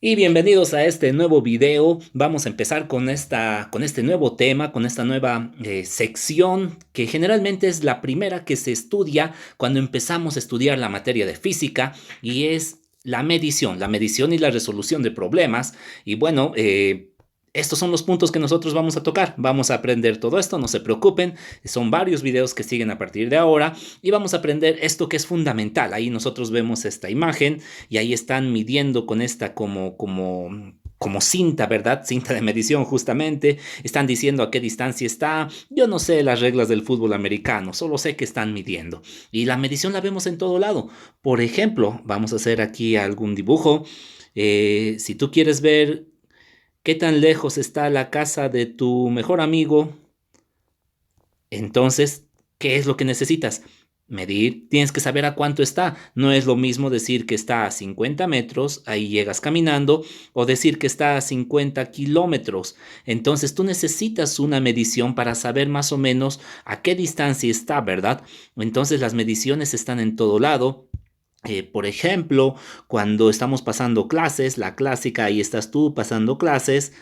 Y bienvenidos a este nuevo video. Vamos a empezar con este nuevo tema, con esta nueva sección que generalmente es la primera que se estudia cuando empezamos a estudiar la materia de física y es la medición y la resolución de problemas. Y bueno, estos son los puntos que nosotros vamos a tocar. Vamos a aprender todo esto, no se preocupen. Son varios videos que siguen a partir de ahora y vamos a aprender esto que es fundamental. Ahí nosotros vemos esta imagen y ahí están midiendo con esta como cinta, ¿verdad? Cinta de medición justamente. Están diciendo a qué distancia está. Yo no sé las reglas del fútbol americano, solo sé que están midiendo. Y la medición la vemos en todo lado. Por ejemplo, vamos a hacer aquí algún dibujo. Si tú quieres ver qué tan lejos está la casa de tu mejor amigo, entonces, ¿qué es lo que necesitas? Medir, tienes que saber a cuánto está. No es lo mismo decir que está a 50 metros, ahí llegas caminando, o decir que está a 50 kilómetros. Entonces tú necesitas una medición para saber más o menos a qué distancia está, ¿verdad? Entonces las mediciones están en todo lado. Por ejemplo, cuando estamos pasando clases, la clásica, ahí estás tú pasando clases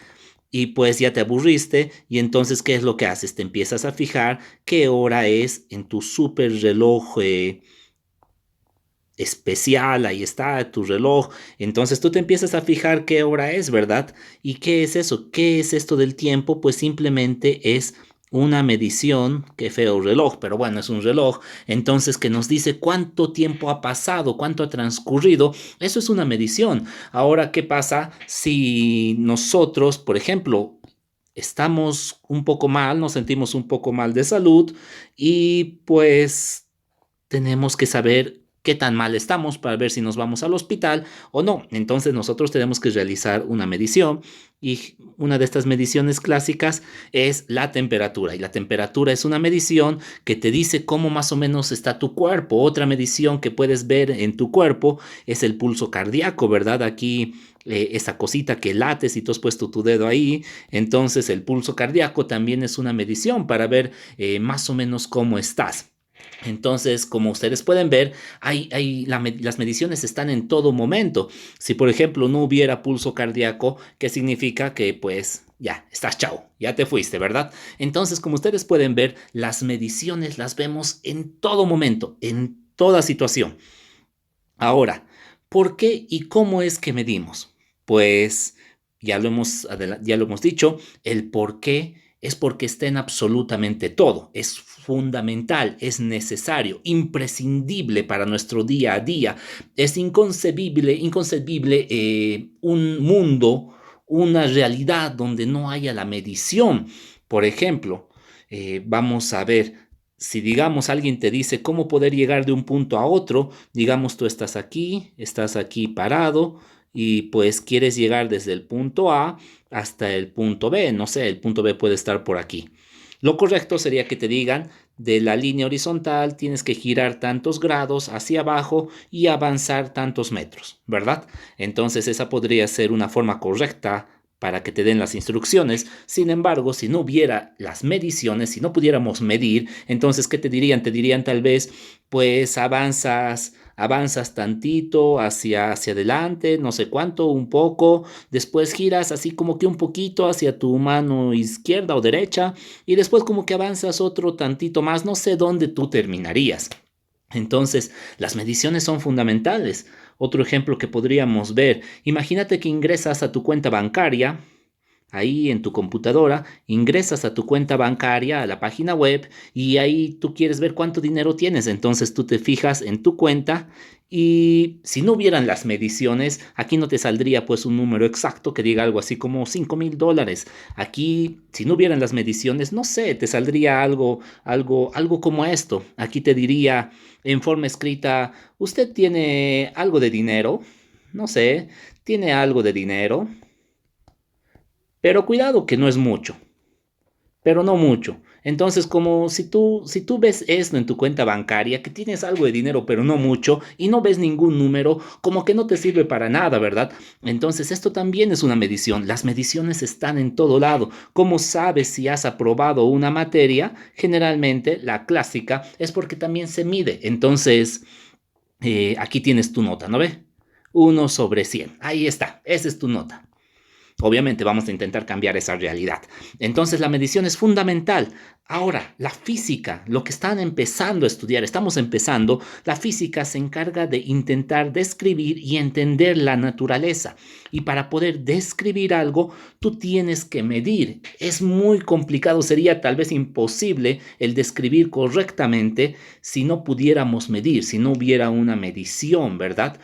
y pues ya te aburriste y entonces ¿qué es lo que haces? Te empiezas a fijar qué hora es en tu super reloj especial, ahí está tu reloj, entonces tú te empiezas a fijar qué hora es, ¿verdad? ¿Y qué es eso? ¿Qué es esto del tiempo? Pues simplemente es una medición, qué feo reloj, pero bueno, es un reloj, entonces que nos dice cuánto tiempo ha pasado, cuánto ha transcurrido, eso es una medición. Ahora, ¿qué pasa si nosotros, por ejemplo, estamos un poco mal, nos sentimos un poco mal de salud y pues tenemos que saber qué tan mal estamos para ver si nos vamos al hospital o no? Entonces nosotros tenemos que realizar una medición y una de estas mediciones clásicas es la temperatura. Y la temperatura es una medición que te dice cómo más o menos está tu cuerpo. Otra medición que puedes ver en tu cuerpo es el pulso cardíaco, ¿verdad? Aquí esa cosita que late si tú has puesto tu dedo ahí. Entonces el pulso cardíaco también es una medición para ver más o menos cómo estás. Entonces, como ustedes pueden ver, las mediciones están en todo momento. Si, por ejemplo, no hubiera pulso cardíaco, ¿qué significa? Que pues ya, estás chao, ya te fuiste, ¿verdad? Entonces, como ustedes pueden ver, las mediciones las vemos en todo momento, en toda situación. Ahora, ¿por qué y cómo es que medimos? Pues ya lo hemos dicho, el por qué es porque está en absolutamente todo, es fundamental, es necesario, imprescindible para nuestro día a día, es inconcebible un mundo, una realidad donde no haya la medición. Por ejemplo, vamos a ver, si digamos alguien te dice cómo poder llegar de un punto a otro, digamos tú estás aquí parado y pues quieres llegar desde el punto A hasta el punto B, no sé, el punto B puede estar por aquí. Lo correcto sería que te digan de la línea horizontal tienes que girar tantos grados hacia abajo y avanzar tantos metros, ¿verdad? Entonces esa podría ser una forma correcta para que te den las instrucciones. Sin embargo, si no hubiera las mediciones, si no pudiéramos medir, entonces, ¿qué te dirían? Te dirían tal vez, pues avanzas tantito hacia adelante, no sé cuánto, un poco, después giras así como que un poquito hacia tu mano izquierda o derecha y después como que avanzas otro tantito más, no sé dónde tú terminarías. Entonces, las mediciones son fundamentales. Otro ejemplo que podríamos ver, imagínate que ingresas a tu cuenta bancaria, ahí en tu computadora, ingresas a tu cuenta bancaria, a la página web, y ahí tú quieres ver cuánto dinero tienes. Entonces tú te fijas en tu cuenta y si no hubieran las mediciones, aquí no te saldría pues un número exacto que diga algo así como $5,000. Aquí, si no hubieran las mediciones, no sé, te saldría algo como esto. Aquí te diría en forma escrita, usted tiene algo de dinero, no sé, tiene algo de dinero. Pero cuidado que no es mucho, pero no mucho. Entonces, como si tú ves esto en tu cuenta bancaria, que tienes algo de dinero, pero no mucho, y no ves ningún número, como que no te sirve para nada, ¿verdad? Entonces, esto también es una medición. Las mediciones están en todo lado. ¿Cómo sabes si has aprobado una materia? Generalmente, la clásica es porque también se mide. Entonces, aquí tienes tu nota, ¿no ve? 1/100. Ahí está, esa es tu nota. Obviamente vamos a intentar cambiar esa realidad. Entonces la medición es fundamental. Ahora, la física, lo que están empezando a estudiar, estamos empezando, la física se encarga de intentar describir y entender la naturaleza. Y para poder describir algo, tú tienes que medir. Es muy complicado, sería tal vez imposible el describir correctamente si no pudiéramos medir, si no hubiera una medición, ¿verdad?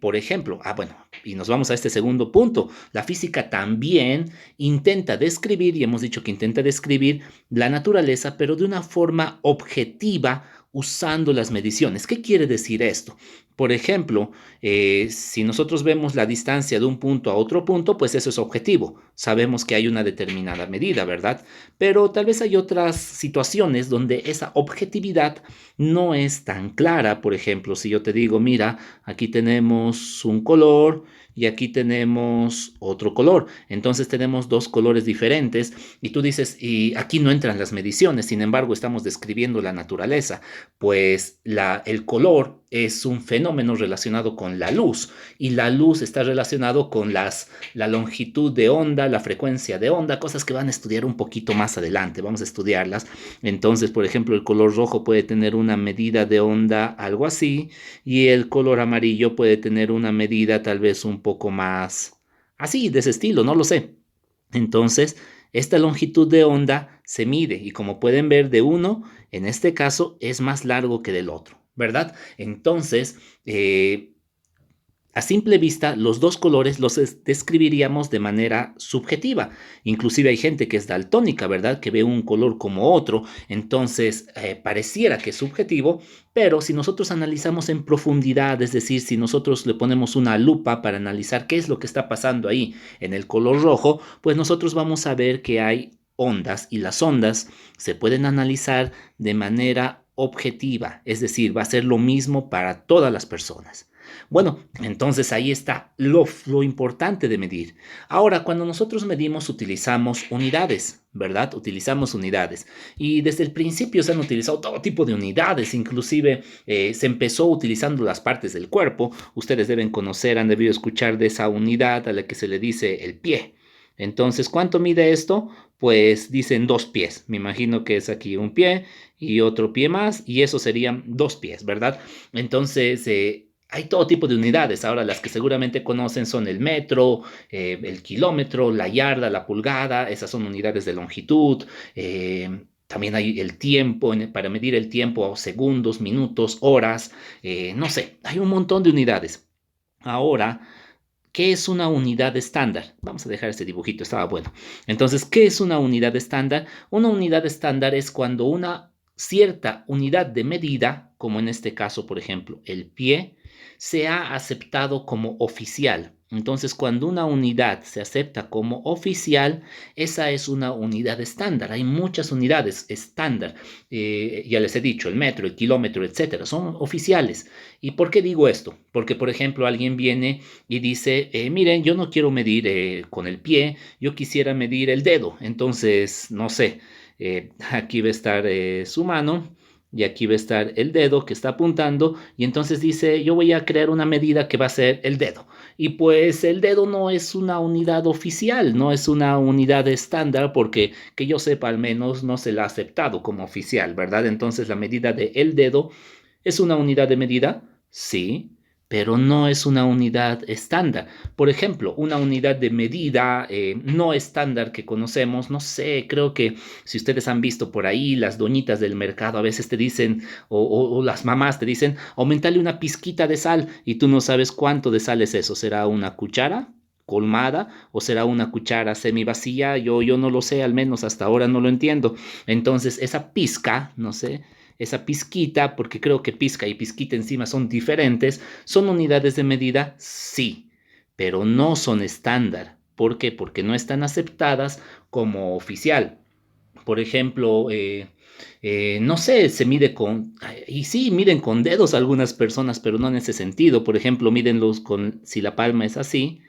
Por ejemplo, bueno, y nos vamos a este segundo punto. La física también intenta describir, y hemos dicho que intenta describir la naturaleza, pero de una forma objetiva usando las mediciones. ¿Qué quiere decir esto? Por ejemplo, si nosotros vemos la distancia de un punto a otro punto, pues eso es objetivo. Sabemos que hay una determinada medida, ¿verdad? Pero tal vez hay otras situaciones donde esa objetividad no es tan clara. Por ejemplo, si yo te digo, mira, aquí tenemos un color y aquí tenemos otro color. Entonces tenemos dos colores diferentes y tú dices, y aquí no entran las mediciones, sin embargo estamos describiendo la naturaleza. Pues el color es un fenómeno relacionado con la luz y la luz está relacionado con la longitud de onda, la frecuencia de onda, cosas que van a estudiar un poquito más adelante, vamos a estudiarlas. Entonces, por ejemplo, el color rojo puede tener una medida de onda algo así y el color amarillo puede tener una medida tal vez un poco más así, de ese estilo, no lo sé. Entonces, esta longitud de onda se mide y como pueden ver de uno, en este caso, es más largo que del otro, ¿verdad? Entonces, a simple vista, los dos colores los describiríamos de manera subjetiva. Inclusive hay gente que es daltónica, ¿verdad? Que ve un color como otro. Entonces, pareciera que es subjetivo, pero si nosotros analizamos en profundidad, es decir, si nosotros le ponemos una lupa para analizar qué es lo que está pasando ahí en el color rojo, pues nosotros vamos a ver que hay ondas y las ondas se pueden analizar de manera objetiva. Es decir, va a ser lo mismo para todas las personas. Bueno, entonces ahí está lo importante de medir. Ahora, cuando nosotros medimos, utilizamos unidades, ¿verdad? Utilizamos unidades. Y desde el principio se han utilizado todo tipo de unidades, inclusive se empezó utilizando las partes del cuerpo. Ustedes deben conocer, han debido escuchar de esa unidad a la que se le dice el pie. Entonces, ¿cuánto mide esto? Pues dicen 2 pies. Me imagino que es aquí un pie y otro pie más, y eso serían 2 pies, ¿verdad? Entonces, hay todo tipo de unidades. Ahora las que seguramente conocen son el metro, el kilómetro, la yarda, la pulgada. Esas son unidades de longitud. También hay el tiempo, para medir el tiempo, segundos, minutos, horas. No sé, hay un montón de unidades. Ahora, ¿qué es una unidad estándar? Vamos a dejar este dibujito, estaba bueno. Entonces, ¿qué es una unidad estándar? Una unidad estándar es cuando una cierta unidad de medida, como en este caso, por ejemplo, el pie, se ha aceptado como oficial. Entonces, cuando una unidad se acepta como oficial, esa es una unidad estándar. Hay muchas unidades estándar. Ya les he dicho, el metro, el kilómetro, etcétera, son oficiales. ¿Y por qué digo esto? Porque, por ejemplo, alguien viene y dice, miren, yo no quiero medir con el pie, yo quisiera medir el dedo. Entonces, no sé, aquí va a estar su mano y aquí va a estar el dedo que está apuntando y entonces dice, yo voy a crear una medida que va a ser el dedo. Y pues el dedo no es una unidad oficial, no es una unidad estándar porque que yo sepa al menos no se la ha aceptado como oficial, ¿verdad? Entonces la medida de el dedo es una unidad de medida, sí, pero no es una unidad estándar. Por ejemplo, una unidad de medida no estándar que conocemos, no sé, creo que si ustedes han visto por ahí, las doñitas del mercado a veces te dicen, o las mamás te dicen, aumentale una pizquita de sal y tú no sabes cuánto de sal es eso. ¿Será una cuchara colmada o será una cuchara semivacía? Yo no lo sé, al menos hasta ahora no lo entiendo. Entonces, esa pizca, no sé, esa pizquita, porque creo que pizca y pizquita encima son diferentes, ¿son unidades de medida? Sí, pero no son estándar. ¿Por qué? Porque no están aceptadas como oficial. Por ejemplo, no sé, se mide con, y sí, miden con dedos algunas personas, pero no en ese sentido. Por ejemplo, mídenlos con, si la palma es así,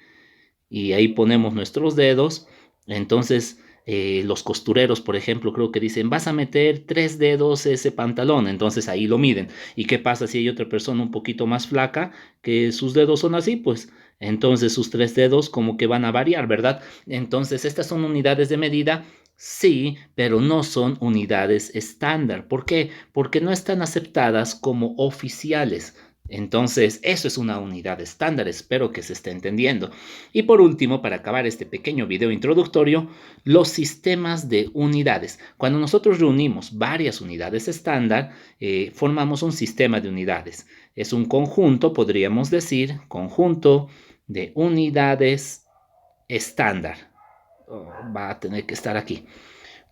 y ahí ponemos nuestros dedos, entonces Los costureros, por ejemplo, creo que dicen, vas a meter 3 dedos ese pantalón, entonces ahí lo miden. ¿Y qué pasa si hay otra persona un poquito más flaca que sus dedos son así? Pues entonces sus 3 dedos como que van a variar, ¿verdad? Entonces estas son unidades de medida. Sí, pero no son unidades estándar. ¿Por qué? Porque no están aceptadas como oficiales. Entonces, eso es una unidad estándar, espero que se esté entendiendo. Y por último, para acabar este pequeño video introductorio, los sistemas de unidades. Cuando nosotros reunimos varias unidades estándar, formamos un sistema de unidades. Es un conjunto, podríamos decir, conjunto de unidades estándar. Oh, va a tener que estar aquí.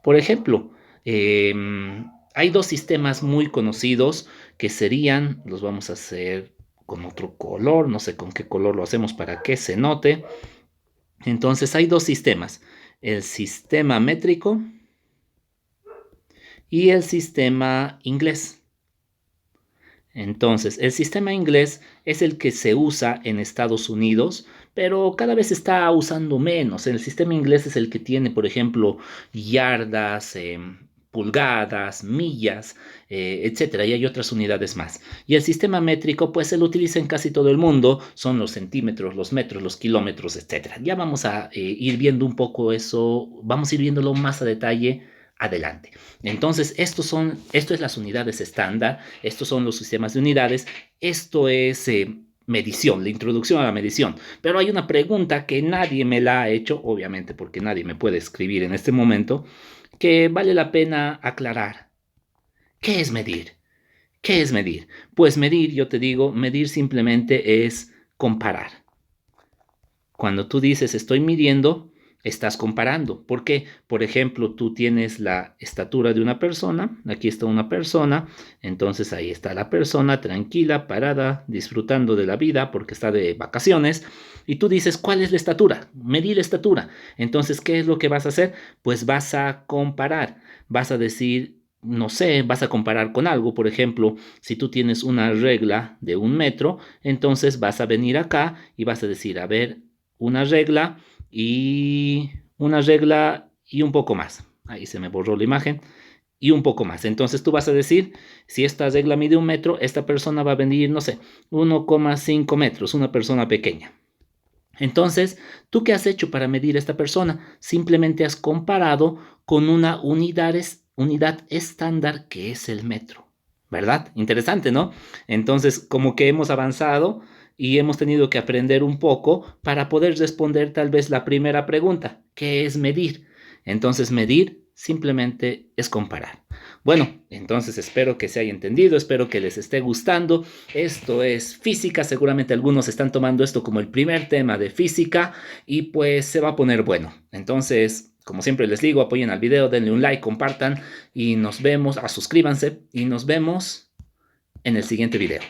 Por ejemplo, hay dos sistemas muy conocidos que serían, los vamos a hacer con otro color, no sé con qué color lo hacemos para que se note. Entonces hay dos sistemas, el sistema métrico y el sistema inglés. Entonces, el sistema inglés es el que se usa en Estados Unidos, pero cada vez se está usando menos. El sistema inglés es el que tiene, por ejemplo, yardas, pulgadas, millas, etcétera, y hay otras unidades más. Y el sistema métrico, pues se lo utiliza en casi todo el mundo, son los centímetros, los metros, los kilómetros, etcétera. Ya vamos a ir viendo un poco eso, vamos a ir viéndolo más a detalle adelante. Entonces, esto es las unidades estándar, estos son los sistemas de unidades, esto es medición, la introducción a la medición. Pero hay una pregunta que nadie me la ha hecho, obviamente porque nadie me puede escribir en este momento, que vale la pena aclarar. ¿Qué es medir? ¿Qué es medir? Pues medir, yo te digo, medir simplemente es comparar. Cuando tú dices estoy midiendo, estás comparando. ¿Por qué? Por ejemplo, tú tienes la estatura de una persona, aquí está una persona, entonces ahí está la persona tranquila, parada, disfrutando de la vida porque está de vacaciones, y tú dices, ¿cuál es la estatura? Medir la estatura. Entonces, ¿qué es lo que vas a hacer? Pues vas a comparar, vas a decir, no sé, vas a comparar con algo. Por ejemplo, si tú tienes una regla de 1 metro, entonces vas a venir acá y vas a decir, a ver, una regla y un poco más. Ahí se me borró la imagen. Y un poco más. Entonces tú vas a decir, si esta regla mide 1 metro, esta persona va a venir, no sé, 1,5 metros, una persona pequeña. Entonces, ¿tú qué has hecho para medir a esta persona? Simplemente has comparado con una unidad estándar que es el metro. ¿Verdad? Interesante, ¿no? Entonces, como que hemos avanzado y hemos tenido que aprender un poco para poder responder tal vez la primera pregunta, ¿qué es medir? Entonces, medir simplemente es comparar. Bueno, entonces espero que se haya entendido, espero que les esté gustando. Esto es física, seguramente algunos están tomando esto como el primer tema de física y pues se va a poner bueno. Entonces, como siempre les digo, apoyen al video, denle un like, compartan y nos vemos, suscríbanse y nos vemos en el siguiente video.